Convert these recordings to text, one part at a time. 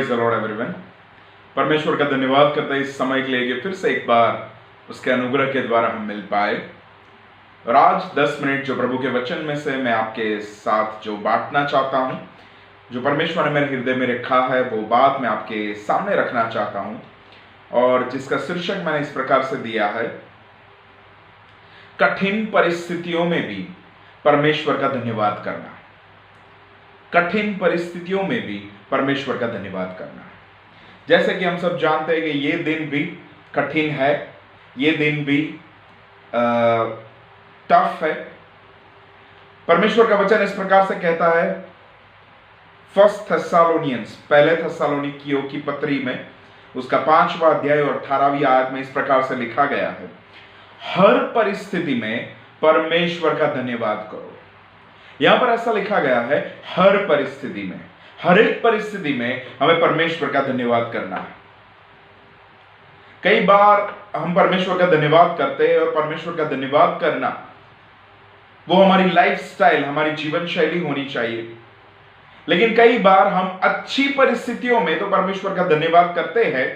Praise the Lord everyone. परमेश्वर का धन्यवाद करते हैं इस समय के लिए कि फिर से एक बार उसके अनुग्रह के द्वारा हम मिल पाए। और आज 10 मिनट जो प्रभु के वचन में से मैं आपके साथ जो बांटना चाहता हूं, जो परमेश्वर ने मेरे हृदय में रखा है, वो बात मैं आपके सामने रखना चाहता हूं, और जिसका शीर्षक मैंने इस प्रकार से दिया है, कठिन परिस्थितियों में भी परमेश्वर का धन्यवाद करना। कठिन परिस्थितियों में भी परमेश्वर का धन्यवाद करना। जैसे कि हम सब जानते हैं कि ये दिन भी कठिन है, ये दिन भी टफ है। परमेश्वर का वचन इस प्रकार से कहता है, फर्स्ट थेस्सलोनियंस, पहले थेस्सलोनिकियों की पत्री में उसका 5वां अध्याय और 18वीं आयत में इस प्रकार से लिखा गया है, हर परिस्थिति में परमेश्वर का धन्यवाद करो। यहां पर ऐसा लिखा गया है, हर परिस्थिति में, हर एक परिस्थिति में हमें परमेश्वर का धन्यवाद करना है। कई बार हम परमेश्वर का धन्यवाद करते हैं, और परमेश्वर का धन्यवाद करना वो हमारी लाइफस्टाइल, हमारी जीवन शैली होनी चाहिए। लेकिन कई बार हम अच्छी परिस्थितियों में तो परमेश्वर का धन्यवाद करते हैं,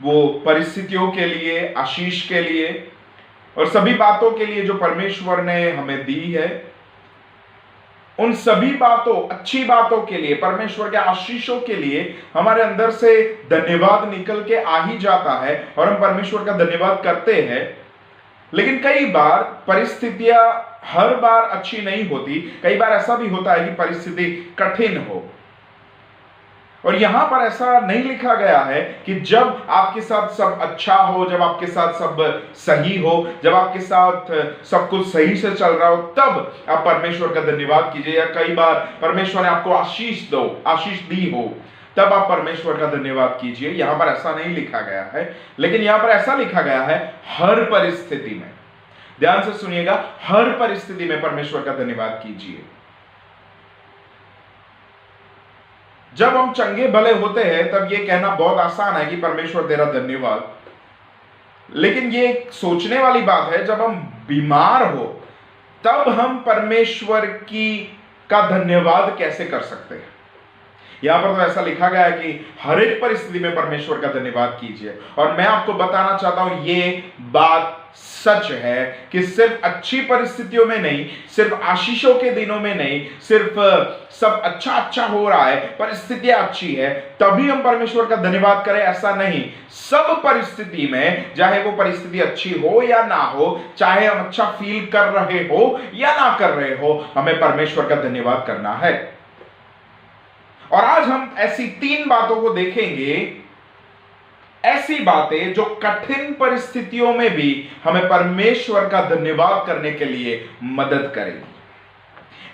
वो परिस्थितियों के लिए, आशीष के लिए और सभी बातों के लिए जो परमेश्वर ने हमें दी है। उन सभी बातों, अच्छी बातों के लिए, परमेश्वर के आशीषों के लिए हमारे अंदर से धन्यवाद निकल के आ ही जाता है और हम परमेश्वर का धन्यवाद करते हैं। लेकिन कई बार परिस्थितियां हर बार अच्छी नहीं होती। कई बार ऐसा भी होता है कि परिस्थिति कठिन हो, और यहां पर ऐसा नहीं लिखा गया है कि जब आपके साथ सब अच्छा हो, जब आपके साथ सब सही हो, जब आपके साथ सब कुछ सही से चल रहा हो, तब आप परमेश्वर का धन्यवाद कीजिए। या कई बार परमेश्वर ने आपको आशीष दी हो, तब आप परमेश्वर का धन्यवाद कीजिए। यहां पर ऐसा नहीं लिखा गया है, लेकिन यहां पर ऐसा लिखा गया है, हर परिस्थिति में, ध्यान से सुनिएगा, हर परिस्थिति में परमेश्वर का धन्यवाद कीजिए। जब हम चंगे भले होते हैं तब ये कहना बहुत आसान है कि परमेश्वर तेरा धन्यवाद। लेकिन ये सोचने वाली बात है, जब हम बीमार हो तब हम परमेश्वर का धन्यवाद कैसे कर सकते हैं। यहां पर तो ऐसा लिखा गया है कि हर एक परिस्थिति में परमेश्वर का धन्यवाद कीजिए। और मैं आपको बताना चाहता हूं, ये बात सच है कि सिर्फ अच्छी परिस्थितियों में नहीं, सिर्फ आशीषों के दिनों में नहीं, सिर्फ सब अच्छा हो रहा है, परिस्थितियां अच्छी है, तभी हम परमेश्वर का धन्यवाद करें, ऐसा नहीं। सब परिस्थिति में, चाहे वो परिस्थिति अच्छी हो या ना हो, चाहे हम अच्छा फील कर रहे हो या ना कर रहे हो, हमें परमेश्वर का धन्यवाद करना है। और आज हम ऐसी 3 बातों को देखेंगे, ऐसी बातें जो कठिन परिस्थितियों में भी हमें परमेश्वर का धन्यवाद करने के लिए मदद करेंगी।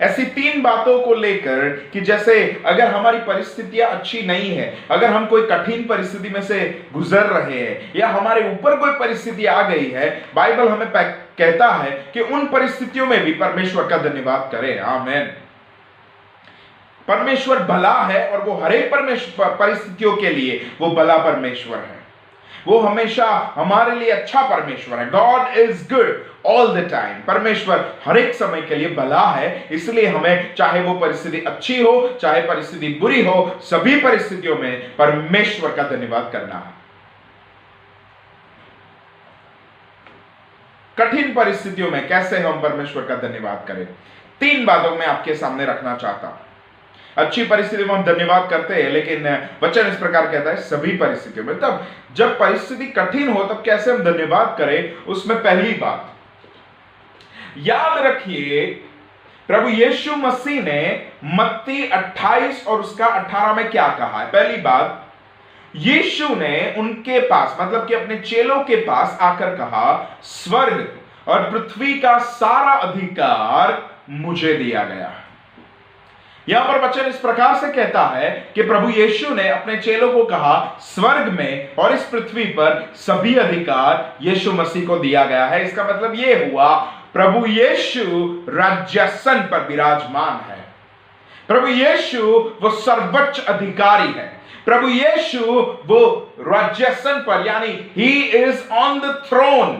ऐसी 3 बातों को लेकर कि जैसे अगर हमारी परिस्थितियां अच्छी नहीं है, अगर हम कोई कठिन परिस्थिति में से गुजर रहे हैं, या हमारे ऊपर कोई परिस्थिति आ गई है, बाइबल हमें कहता है कि उन परिस्थितियों में भी परमेश्वर का धन्यवाद करें। आमीन। परमेश्वर भला है, और वो हर एक परिस्थितियों के लिए वो भला परमेश्वर है। वो हमेशा हमारे लिए अच्छा परमेश्वर है। God is good all the time. परमेश्वर हर एक समय के लिए भला है, इसलिए हमें, चाहे वो परिस्थिति अच्छी हो, चाहे परिस्थिति बुरी हो, सभी परिस्थितियों में परमेश्वर का धन्यवाद करना है। कठिन परिस्थितियों में कैसे हम परमेश्वर का धन्यवाद करें, 3 बातों में आपके सामने रखना चाहता हूं। अच्छी परिस्थिति में हम धन्यवाद करते हैं, लेकिन वचन इस प्रकार कहता है, सभी परिस्थितियों में। तब जब परिस्थिति कठिन हो तब कैसे हम धन्यवाद करें, उसमें पहली बात याद रखिए, प्रभु यीशु मसीह ने मत्ती 28 और उसका 18 में क्या कहा है। पहली बात, यीशु ने उनके पास, मतलब कि अपने चेलों के पास आकर कहा, स्वर्ग और पृथ्वी का सारा अधिकार मुझे दिया गया है। यहां पर वचन इस प्रकार से कहता है कि प्रभु यीशु ने अपने चेलों को कहा, स्वर्ग में और इस पृथ्वी पर सभी अधिकार यीशु मसीह को दिया गया है। इसका मतलब यह हुआ, प्रभु यीशु राज्यासन पर विराजमान है। प्रभु यीशु वो सर्वोच्च अधिकारी है। प्रभु यीशु वो राज्यासन पर, यानी he is on the throne.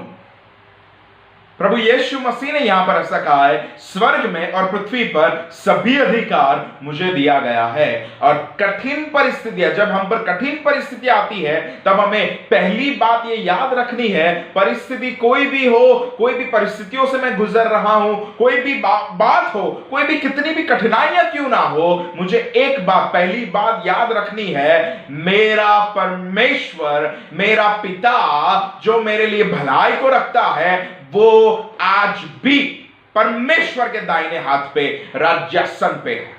प्रभु यीशु मसीह ने यहां पर ऐसा कहा है, स्वर्ग में और पृथ्वी पर सभी अधिकार मुझे दिया गया है। और कठिन परिस्थितियां, जब हम पर कठिन परिस्थितियां आती है, तब हमें पहली बात ये याद रखनी है, परिस्थिति कोई भी हो, कोई भी परिस्थितियों से मैं गुजर रहा हूं, कोई भी बात हो, कोई भी कितनी भी कठिनाइयां क्यों ना हो, मुझे एक बात, पहली बात याद रखनी है, मेरा परमेश्वर, मेरा पिता जो मेरे लिए भलाई को रखता है, वो आज भी परमेश्वर के दाहिने हाथ पे राज्यासन पे है।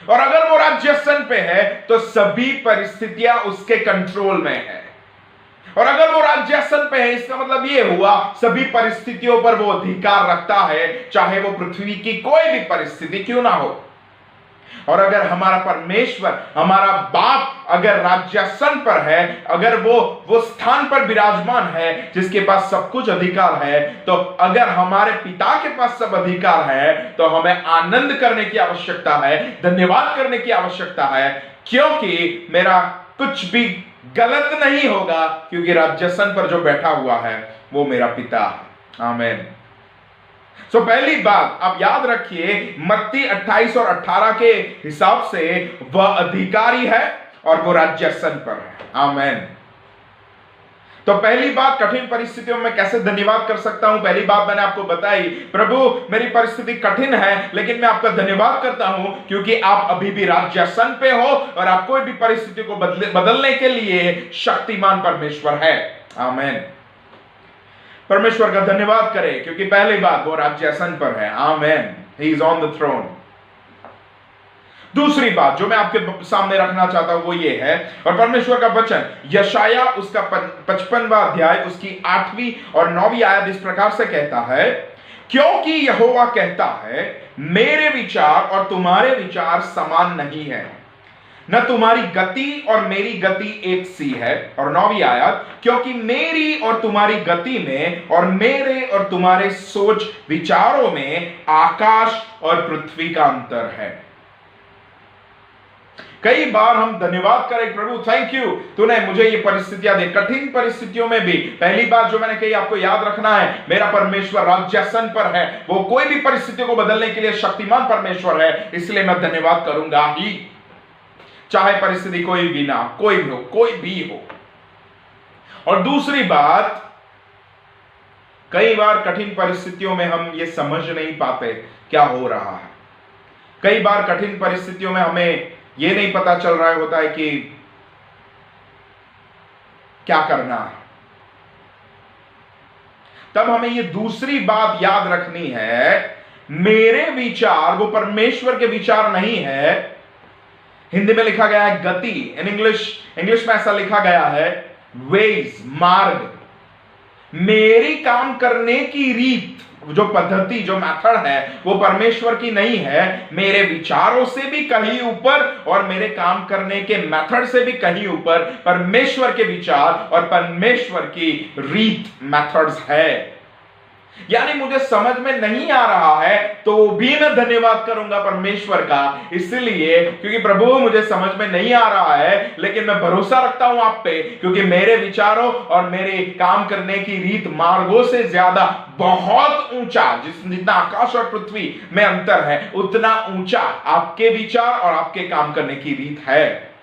और अगर वो राज्यासन पे है तो सभी परिस्थितियां उसके कंट्रोल में है। और अगर वो राज्यासन पे है, इसका मतलब ये हुआ सभी परिस्थितियों पर वो अधिकार रखता है, चाहे वो पृथ्वी की कोई भी परिस्थिति क्यों ना हो। और अगर हमारा परमेश्वर, हमारा बाप अगर राज्यासन पर है, अगर वो स्थान पर विराजमान है जिसके पास सब कुछ अधिकार है, तो अगर हमारे पिता के पास सब अधिकार है, तो हमें आनंद करने की आवश्यकता है, धन्यवाद करने की आवश्यकता है, क्योंकि मेरा कुछ भी गलत नहीं होगा, क्योंकि राज्यासन पर जो बैठा हुआ है वो मेरा पिता है। आमीन। सो पहली बात आप याद रखिए, मत्ती 28 और 18 के हिसाब से वह अधिकारी है और वो राज्यासन पर है। आमीन। तो पहली बात, कठिन परिस्थितियों में कैसे धन्यवाद कर सकता हूं, पहली बात मैंने आपको बताई, प्रभु मेरी परिस्थिति कठिन है, लेकिन मैं आपका धन्यवाद करता हूं क्योंकि आप अभी भी राज्यासन पे हो और आप कोई भी परिस्थिति को बदलने के लिए शक्तिमान परमेश्वर है। आमीन। परमेश्वर का धन्यवाद करें क्योंकि पहली बात वो राज्यासन पर है। आमीन। He is on the throne. दूसरी बात जो मैं आपके सामने रखना चाहता हूं वो ये है, और परमेश्वर का वचन यशाया उसका 55वां अध्याय उसकी 8वीं और 9वीं आयत इस प्रकार से कहता है, क्योंकि यहोवा कहता है, मेरे विचार और तुम्हारे विचार समान नहीं है, न तुम्हारी गति और मेरी गति एक सी है। और 9वीं आयत, क्योंकि मेरी और तुम्हारी गति में और मेरे और तुम्हारे सोच विचारों में आकाश और पृथ्वी का अंतर है। कई बार हम धन्यवाद करें, प्रभु थैंक यू, तूने मुझे ये परिस्थितियां दी, कठिन परिस्थितियों में भी। पहली बात जो मैंने कही आपको याद रखना है, मेरा परमेश्वर राज्यासन पर है, वो कोई भी परिस्थितियों को बदलने के लिए शक्तिमान परमेश्वर है, इसलिए मैं धन्यवाद करूंगा ही, चाहे परिस्थिति कोई भी ना, कोई भी हो। और दूसरी बात, कई बार कठिन परिस्थितियों में हम ये समझ नहीं पाते क्या हो रहा है। कई बार कठिन परिस्थितियों में हमें ये नहीं पता चल रहा होता है कि क्या करना है। तब हमें ये दूसरी बात याद रखनी है, मेरे विचार वो परमेश्वर के विचार नहीं है। हिंदी में लिखा गया है गति, इन इंग्लिश में ऐसा लिखा गया है वेज, मार्ग। मेरी काम करने की रीत, जो पद्धति, जो मेथड है, वो परमेश्वर की नहीं है। मेरे विचारों से भी कहीं ऊपर और मेरे काम करने के मेथड से भी कहीं ऊपर परमेश्वर के विचार और परमेश्वर की रीत, मेथड्स है। यानी मुझे समझ में नहीं आ रहा है तो भी मैं धन्यवाद करूंगा परमेश्वर का, इसलिए क्योंकि प्रभु मुझे समझ में नहीं आ रहा है, लेकिन मैं भरोसा रखता हूं आप पे, क्योंकि मेरे विचारों और मेरे काम करने की रीत मार्गों से ज्यादा बहुत ऊंचा, जितना आकाश और पृथ्वी में अंतर है, उतना ऊंचा आपके विचार और आपके काम करने की रीत है।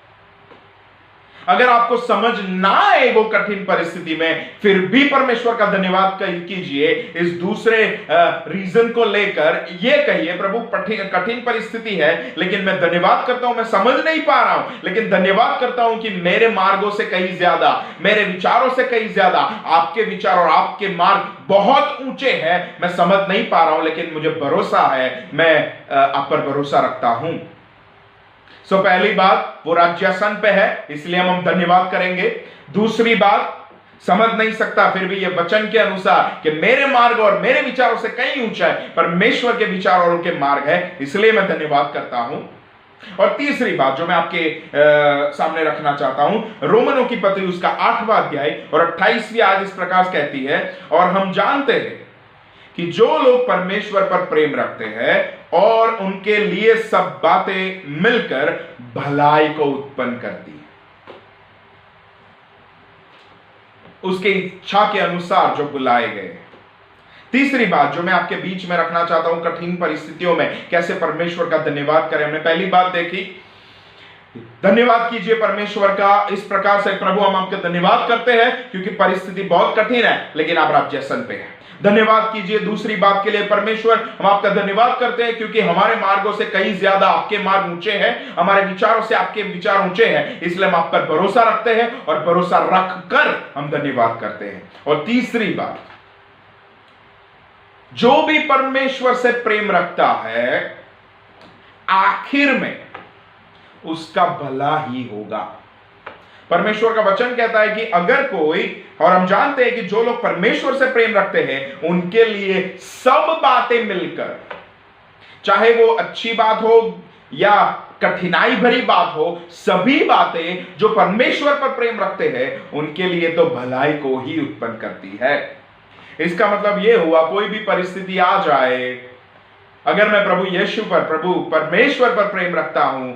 अगर आपको समझ ना आए वो कठिन परिस्थिति में, फिर भी परमेश्वर का धन्यवाद कीजिए। इस दूसरे रीजन को लेकर ये कहिए, प्रभु कठिन परिस्थिति है, लेकिन मैं धन्यवाद करता हूं, मैं समझ नहीं पा रहा हूं, लेकिन धन्यवाद करता हूं कि मेरे मार्गों से कहीं ज्यादा, मेरे विचारों से कहीं ज्यादा आपके विचार और आपके मार्ग बहुत ऊंचे हैं। मैं समझ नहीं पा रहा हूं, लेकिन मुझे भरोसा है, मैं आप पर भरोसा रखता हूं। सो पहली बात, वो राज्यासन पे है, इसलिए हम धन्यवाद करेंगे। दूसरी बात, समझ नहीं सकता, फिर भी ये वचन के अनुसार कि मेरे मार्ग और मेरे विचारों से कहीं ऊंचा है, परमेश्वर के विचार और उनके मार्ग है, इसलिए मैं धन्यवाद करता हूं। और तीसरी बात जो मैं आपके सामने रखना चाहता हूं, रोमनों की पत्री उसका 8वां अध्याय और 28वीं आयत इस प्रकार कहती है, और हम जानते हैं कि जो लोग परमेश्वर पर प्रेम रखते हैं और उनके लिए सब बातें मिलकर भलाई को उत्पन्न करती है, उसके इच्छा के अनुसार जो बुलाए गए। तीसरी बात जो मैं आपके बीच में रखना चाहता हूं, कठिन परिस्थितियों में कैसे परमेश्वर का धन्यवाद करें। हमने पहली बात देखी, धन्यवाद कीजिए परमेश्वर का इस प्रकार से, प्रभु हम आपका धन्यवाद करते हैं क्योंकि परिस्थिति बहुत कठिन है लेकिन आप राज्यासन पे हैं। धन्यवाद कीजिए दूसरी बात के लिए, परमेश्वर हम आपका धन्यवाद करते हैं क्योंकि हमारे मार्गों से कहीं ज्यादा आपके मार्ग ऊंचे हैं, हमारे विचारों से आपके विचार ऊंचे हैं, इसलिए हम आप पर भरोसा रखते हैं और भरोसा रखकर हम धन्यवाद करते हैं। और तीसरी बात, जो भी परमेश्वर से प्रेम रखता है आखिर में उसका भला ही होगा। परमेश्वर का वचन कहता है कि अगर कोई, और हम जानते हैं कि जो लोग परमेश्वर से प्रेम रखते हैं उनके लिए सब बातें मिलकर, चाहे वो अच्छी बात हो या कठिनाई भरी बात हो, सभी बातें जो परमेश्वर पर प्रेम रखते हैं उनके लिए तो भलाई को ही उत्पन्न करती है। इसका मतलब यह हुआ, कोई भी परिस्थिति आ जाए, अगर मैं प्रभु यीशु पर, प्रभु परमेश्वर पर प्रेम रखता हूं,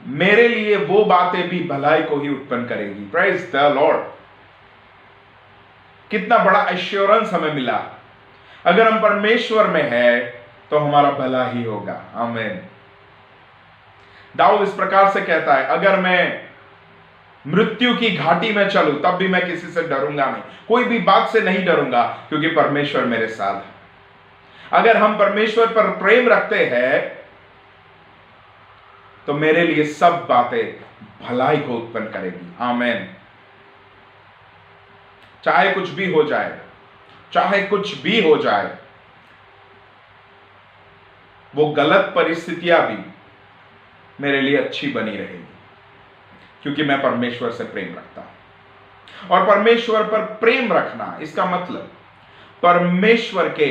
मेरे लिए वो बातें भी भलाई को ही उत्पन्न करेगी। Praise the Lord. कितना बड़ा एश्योरेंस हमें मिला, अगर हम परमेश्वर में है तो हमारा भला ही होगा। आमीन। दाऊद इस प्रकार से कहता है, अगर मैं मृत्यु की घाटी में चलूं तब भी मैं किसी से डरूंगा नहीं, कोई भी बात से नहीं डरूंगा क्योंकि परमेश्वर मेरे साथ है। अगर हम परमेश्वर पर प्रेम रखते हैं तो मेरे लिए सब बातें भलाई को उत्पन्न करेगी। आमीन। चाहे कुछ भी हो जाए, चाहे कुछ भी हो जाए, वो गलत परिस्थितियां भी मेरे लिए अच्छी बनी रहेगी क्योंकि मैं परमेश्वर से प्रेम रखता हूं। और परमेश्वर पर प्रेम रखना, इसका मतलब परमेश्वर के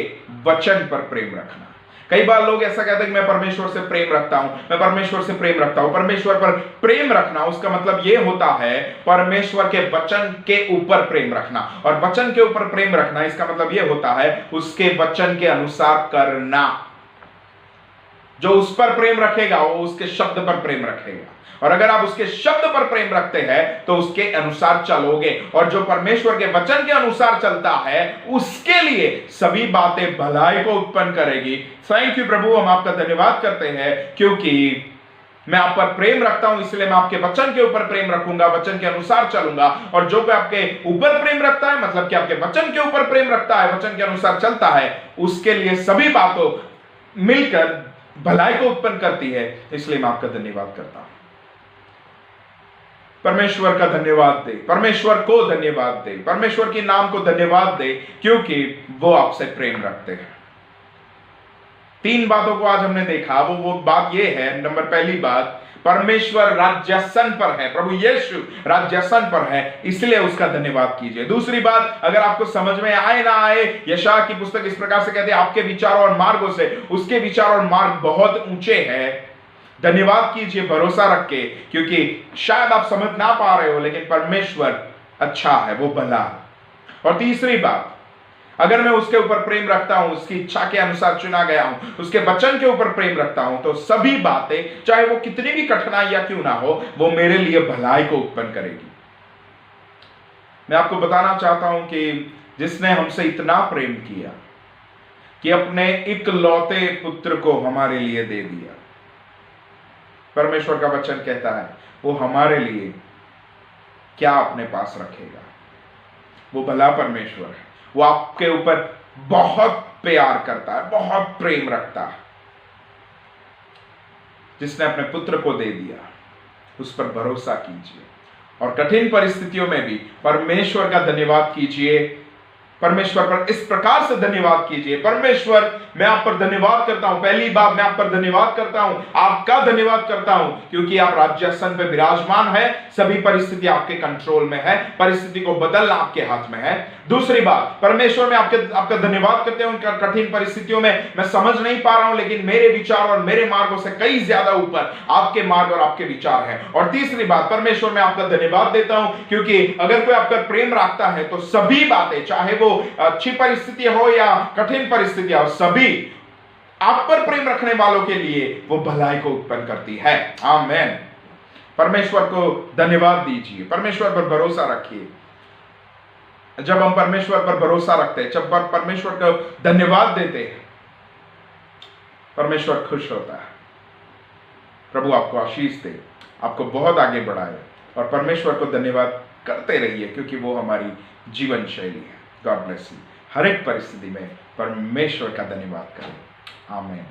वचन पर प्रेम रखना। कई बार लोग ऐसा कहते हैं कि मैं परमेश्वर से प्रेम रखता हूं, मैं परमेश्वर से प्रेम रखता हूं। परमेश्वर पर प्रेम रखना उसका मतलब यह होता है परमेश्वर के वचन के ऊपर प्रेम रखना, और वचन के ऊपर प्रेम रखना इसका मतलब यह होता है उसके वचन के अनुसार करना। जो उस पर प्रेम रखेगा वो उसके शब्द पर प्रेम रखेगा, और अगर आप उसके शब्द पर प्रेम रखते हैं तो उसके अनुसार चलोगे, और जो परमेश्वर के वचन के अनुसार चलता है उसके लिए सभी बातें भलाई को उत्पन्न करेगी। थैंक यू प्रभु, हम आपका धन्यवाद करते हैं क्योंकि मैं आप पर प्रेम रखता हूं, इसलिए मैं आपके वचन के ऊपर प्रेम रखूंगा, वचन के अनुसार चलूंगा। और जो कोई आपके ऊपर प्रेम रखता है, मतलब कि आपके वचन के ऊपर प्रेम रखता है, वचन के अनुसार चलता है, उसके लिए सभी बातों मिलकर भलाई को उत्पन्न करती है। इसलिए मैं आपका धन्यवाद करता हूं। परमेश्वर का धन्यवाद दे, परमेश्वर को धन्यवाद दे, परमेश्वर के नाम को धन्यवाद दे क्योंकि वो आपसे प्रेम रखते हैं। 3 बातों को आज हमने देखा। वो बात ये है, नंबर पहली बात, परमेश्वर राज्यासन पर है, प्रभु यीशु राज्यासन पर है, इसलिए उसका धन्यवाद कीजिए। दूसरी बात, अगर आपको समझ में आए ना आए, यशायाह की पुस्तक इस प्रकार से कहते हैं, आपके विचारों और मार्गों से उसके विचार और मार्ग बहुत ऊंचे हैं। धन्यवाद कीजिए भरोसा रख के, क्योंकि शायद आप समझ ना पा रहे हो लेकिन परमेश्वर अच्छा है, वो भला है। और तीसरी बात, अगर मैं उसके ऊपर प्रेम रखता हूं, उसकी इच्छा के अनुसार चुना गया हूं, उसके वचन के ऊपर प्रेम रखता हूं, तो सभी बातें चाहे वो कितनी भी कठिनाइयां क्यों ना हो, वो मेरे लिए भलाई को उत्पन्न करेगी। मैं आपको बताना चाहता हूं कि जिसने हमसे इतना प्रेम किया कि अपने इकलौते पुत्र को हमारे लिए दे दिया, परमेश्वर का वचन कहता है वो हमारे लिए क्या अपने पास रखेगा। वो भला परमेश्वर है, वो आपके ऊपर बहुत प्यार करता है, बहुत प्रेम रखता है। जिसने अपने पुत्र को दे दिया उस पर भरोसा कीजिए, और कठिन परिस्थितियों में भी परमेश्वर का धन्यवाद कीजिए। परमेश्वर पर इस प्रकार से धन्यवाद कीजिए, परमेश्वर मैं आप पर धन्यवाद करता हूं। पहली बात, मैं आप पर धन्यवाद करता हूं, आपका धन्यवाद करता हूं क्योंकि आप राज्यासन पे विराजमान है, सभी परिस्थिति आपके कंट्रोल में है, परिस्थिति को बदलना आपके हाथ में है। दूसरी बात, परमेश्वर मैं आपका धन्यवाद करते हैं, उनका कठिन परिस्थितियों में मैं समझ नहीं पा रहा हूं लेकिन मेरे विचार और मेरे मार्गों से कई ज्यादा ऊपर आपके मार्ग और आपके विचार हैं। और तीसरी बात, परमेश्वर मैं आपका धन्यवाद देता हूं क्योंकि अगर कोई आप पर प्रेम रखता है तो सभी बातें, चाहे वो अच्छी परिस्थिति हो या कठिन परिस्थितियां हो, सभी आप पर प्रेम रखने वालों के लिए वो भलाई को उत्पन्न करती है। आमीन। परमेश्वर को धन्यवाद दीजिए, परमेश्वर पर भरोसा रखिए। जब हम परमेश्वर पर भरोसा रखते हैं, जब परमेश्वर को धन्यवाद देते हैं, परमेश्वर खुश होता है। प्रभु आपको आशीष दे, आपको बहुत आगे बढ़ाए और परमेश्वर को धन्यवाद करते रहिए, क्योंकि वो हमारी जीवन शैली है। God bless you. हर एक परिस्थिति में परमेश्वर का धन्यवाद करें। आमीन।